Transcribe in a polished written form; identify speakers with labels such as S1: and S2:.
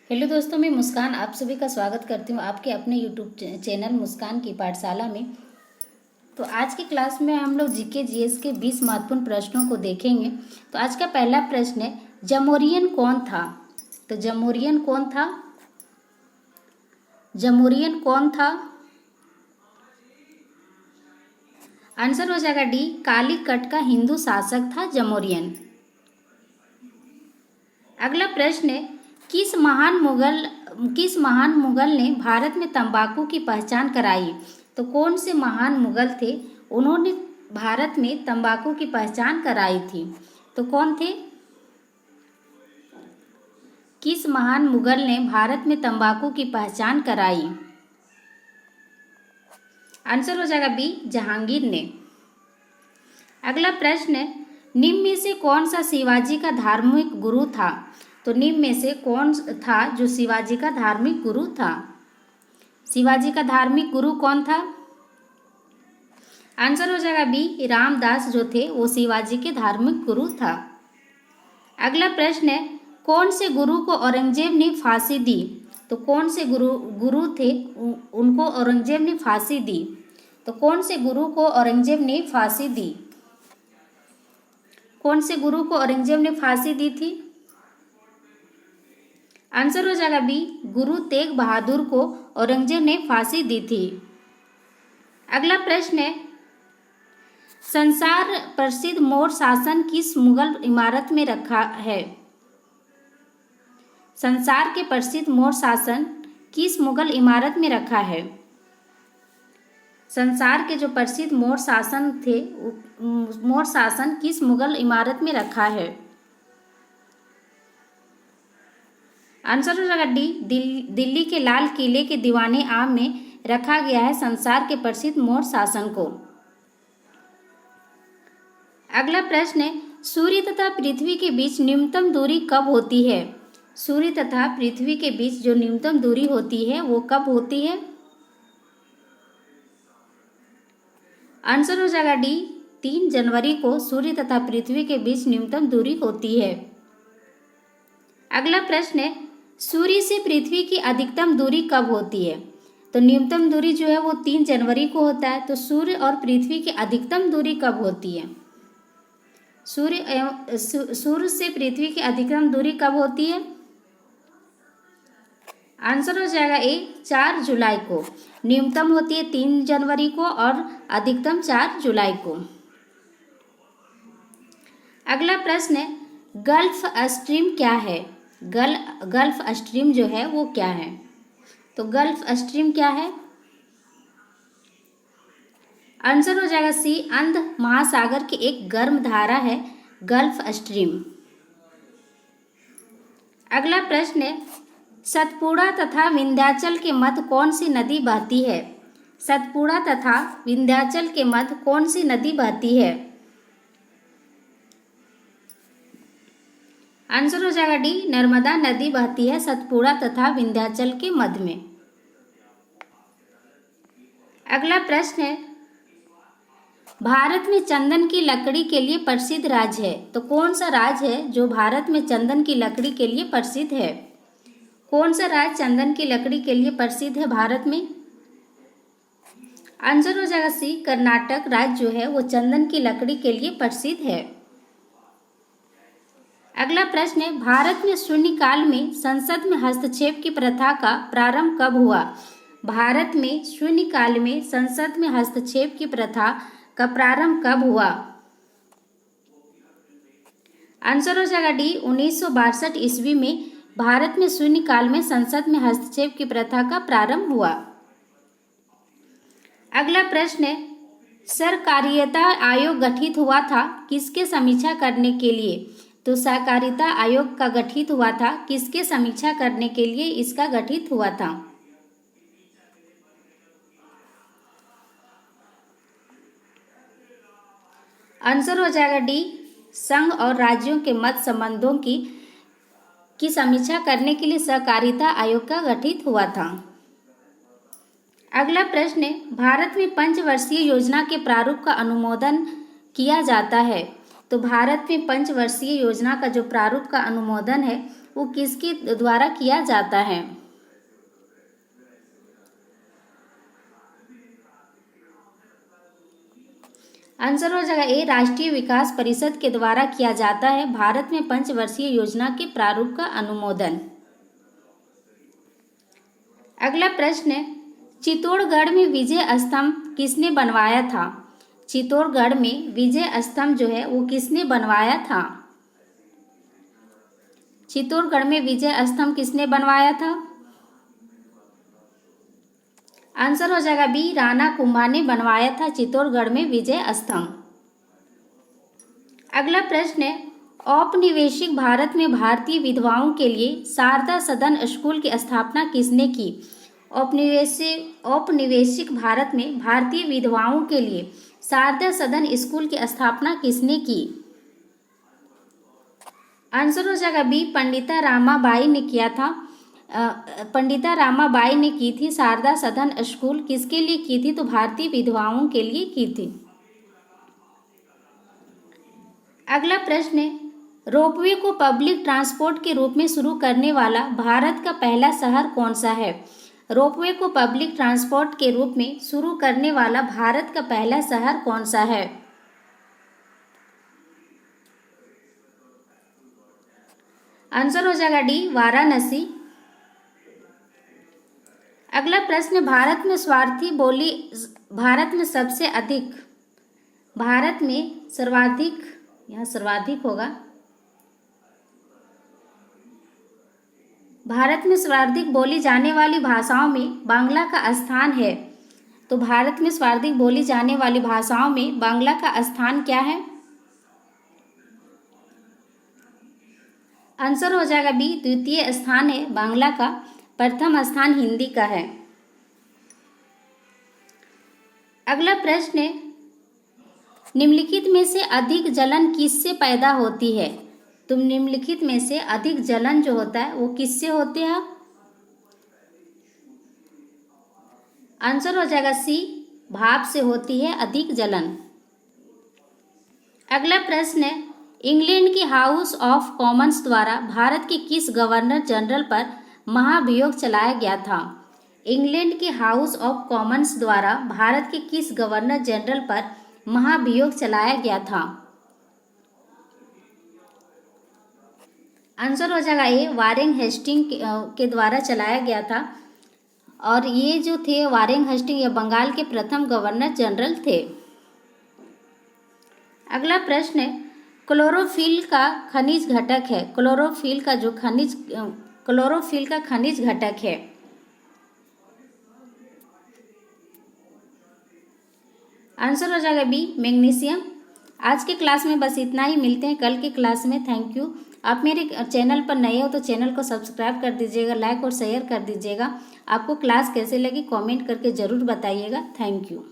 S1: Hello दोस्तों, मैं मुस्कान आप सभी का स्वागत करती हूँ आपके अपने यूट्यूब चैनल मुस्कान की पाठशाला में। तो आज की क्लास में हम लोग जीके जीएस के 20 महत्वपूर्ण प्रश्नों को देखेंगे। तो आज का पहला प्रश्न है, जमोरियन कौन था? तो जमोरियन कौन था? जमोरियन कौन था? आंसर हो जाएगा डी, कालीकट का हिंदू शासक था जमोरियन। अगला प्रश्न है, किस महान मुगल ने भारत में तंबाकू की पहचान कराई? तो कौन से महान मुगल थे, उन्होंने भारत में तंबाकू की पहचान कराई थी? तो कौन थे? किस महान मुगल ने भारत में तंबाकू की पहचान कराई? आंसर हो जाएगा बी, जहांगीर ने। अगला प्रश्न है, निम्न में से कौन सा शिवाजी का धार्मिक गुरु था? तो निम्न में से कौन था जो शिवाजी का धार्मिक गुरु था? शिवाजी का धार्मिक गुरु कौन था? आंसर हो जाएगा बी, रामदास जो थे वो शिवाजी के धार्मिक गुरु था। अगला प्रश्न है, कौन से गुरु को औरंगजेब ने फांसी दी? तो कौन से गुरु थे उनको औरंगजेब ने फांसी दी? तो कौन से गुरु को औरंगजेब ने फांसी दी? कौन से गुरु को औरंगजेब ने फांसी दी थी? आंसर हो जाएगा बी, गुरु तेग बहादुर को औरंगजेब ने फांसी दी थी। अगला प्रश्न है, संसार प्रसिद्ध मोर शासन किस मुगल इमारत में रखा है? संसार के प्रसिद्ध मोर शासन किस मुगल इमारत में रखा है? संसार के जो प्रसिद्ध मोर शासन थे, मोर शासन किस मुगल इमारत में रखा है? आंसर हो जाएगा डी, दिल्ली के लाल किले के दीवाने आम में रखा गया है संसार के प्रसिद्ध मोर शासन को। अगला प्रश्न है, सूर्य तथा पृथ्वी के बीच न्यूनतम दूरी कब होती है? सूर्य तथा पृथ्वी के बीच जो न्यूनतम दूरी होती है वो कब होती है? आंसर हो जाएगा डी, 3 जनवरी को सूर्य तथा पृथ्वी के बीच न्यूनतम दूरी होती है। अगला प्रश्न है, सूर्य से पृथ्वी की अधिकतम दूरी कब होती है? तो न्यूनतम दूरी जो है वो 3 जनवरी को होता है। तो सूर्य और पृथ्वी की अधिकतम दूरी कब होती है? सूर्य से पृथ्वी की अधिकतम दूरी कब होती है? आंसर हो जाएगा ए, 4 जुलाई को। न्यूनतम होती है 3 जनवरी को और अधिकतम 4 जुलाई को। अगला प्रश्न है, गल्फ स्ट्रीम क्या है? गल्फ स्ट्रीम जो है वो क्या है? तो गल्फ स्ट्रीम क्या है? आंसर हो जाएगा सी, अंध महासागर की एक गर्म धारा है गल्फ स्ट्रीम। अगला प्रश्न है, सतपुड़ा तथा विंध्याचल के मध्य कौन सी नदी बहती है? सतपुड़ा तथा विंध्याचल के मध्य कौन सी नदी बहती है? आंसर हो जाएगा डी, नर्मदा नदी बहती है सतपुड़ा तथा विंध्याचल के मध्य में। अगला प्रश्न है, भारत में चंदन की लकड़ी के लिए प्रसिद्ध राज्य है। तो कौन सा राज्य है जो भारत में चंदन की लकड़ी के लिए प्रसिद्ध है? कौन सा राज्य चंदन की लकड़ी के लिए प्रसिद्ध है भारत में? आंसर हो जाएगा सी, कर्नाटक राज्य जो है वो चंदन की लकड़ी के लिए प्रसिद्ध है। अगला प्रश्न है, भारत में शून्यकाल में संसद में हस्तक्षेप की प्रथा का प्रारंभ कब हुआ? भारत में शून्यकाल में संसद में हस्तक्षेप की प्रथा का प्रारंभ कब हुआ? आंसर हो जाएगा डी, 1962 ईस्वी में भारत में शून्यकाल में संसद में हस्तक्षेप की प्रथा का प्रारंभ हुआ। अगला प्रश्न है, सहकारिता आयोग गठित हुआ था किसके समीक्षा करने के लिए? तो सहकारिता आयोग का गठित हुआ था किसके समीक्षा करने के लिए इसका गठित हुआ था? आंसर हो जाएगा डी, संघ और राज्यों के मध्य संबंधों की समीक्षा करने के लिए सहकारिता आयोग का गठित हुआ था। अगला प्रश्न है, भारत में पंचवर्षीय योजना के प्रारूप का अनुमोदन किया जाता है। तो भारत में पंचवर्षीय योजना का जो प्रारूप का अनुमोदन है वो किसके द्वारा किया जाता है? आंसर हो जाएगा ए, राष्ट्रीय विकास परिषद के द्वारा किया जाता है भारत में पंचवर्षीय योजना के प्रारूप का अनुमोदन। अगला प्रश्न है, चित्तौड़गढ़ में विजय स्तंभ किसने बनवाया था? चित्तौड़गढ़ में विजय स्तंभ जो है वो किसने बनवाया था? चित्तौड़गढ़ में विजय स्तंभ किसने बनवाया था? आंसर हो जाएगा बी, राणा कुंभा ने बनवाया था चित्तौड़गढ़ में विजय स्तंभ। अगला प्रश्न है, औपनिवेशिक भारत में भारतीय विधवाओं के लिए शारदा सदन स्कूल की स्थापना किसने की? औपनिवेशिक भारत में भारतीय विधवाओं के लिए शारदा सदन स्कूल की स्थापना किसने की? आंसर हो जाएगा बी, पंडिता रामाबाई ने किया था। पंडिता रामाबाई ने की थी शारदा सदन स्कूल। किसके लिए की थी? तो भारतीय विधवाओं के लिए की थी। अगला प्रश्न है, रोपवे को पब्लिक ट्रांसपोर्ट के रूप में शुरू करने वाला भारत का पहला शहर कौन सा है? रोपवे को पब्लिक ट्रांसपोर्ट के रूप में शुरू करने वाला भारत का पहला शहर कौन सा है? आंसर हो जाएगा डी, वाराणसी। अगला प्रश्न, भारत में सर्वाधिक होगा। भारत में सर्वाधिक बोली जाने वाली भाषाओं में बांग्ला का स्थान है। तो भारत में सर्वाधिक बोली जाने वाली भाषाओं में बांग्ला का स्थान क्या है? आंसर हो जाएगा बी, द्वितीय स्थान है बांग्ला का। प्रथम स्थान हिंदी का है। अगला प्रश्न है, निम्नलिखित में से अधिक जलन किससे पैदा होती है? तुम निम्नलिखित में से अधिक जलन जो होता है वो किससे होते हैं? आंसर हो जाएगा सी, भाप से होती है अधिक जलन। अगला प्रश्न है, इंग्लैंड के हाउस ऑफ कॉमन्स द्वारा भारत के किस गवर्नर जनरल पर महाभियोग चलाया गया था? इंग्लैंड के हाउस ऑफ कॉमन्स द्वारा भारत के किस गवर्नर जनरल पर महाभियोग चलाया गया था? आंसर हो जाएगा ए, वारेन हेस्टिंग के द्वारा चलाया गया था। और ये जो थे वारेन हेस्टिंग ये बंगाल के प्रथम गवर्नर जनरल थे। अगला प्रश्न है, क्लोरोफिल का खनिज घटक है। क्लोरोफिल का खनिज घटक है। आंसर हो जाएगा बी, मैग्नीशियम। आज के क्लास में बस इतना ही। मिलते हैं कल की क्लास में। Thank you. आप मेरे चैनल पर नए हो तो चैनल को सब्सक्राइब कर दीजिएगा, लाइक और शेयर कर दीजिएगा। आपको क्लास कैसे लगी कमेंट करके ज़रूर बताइएगा। Thank you.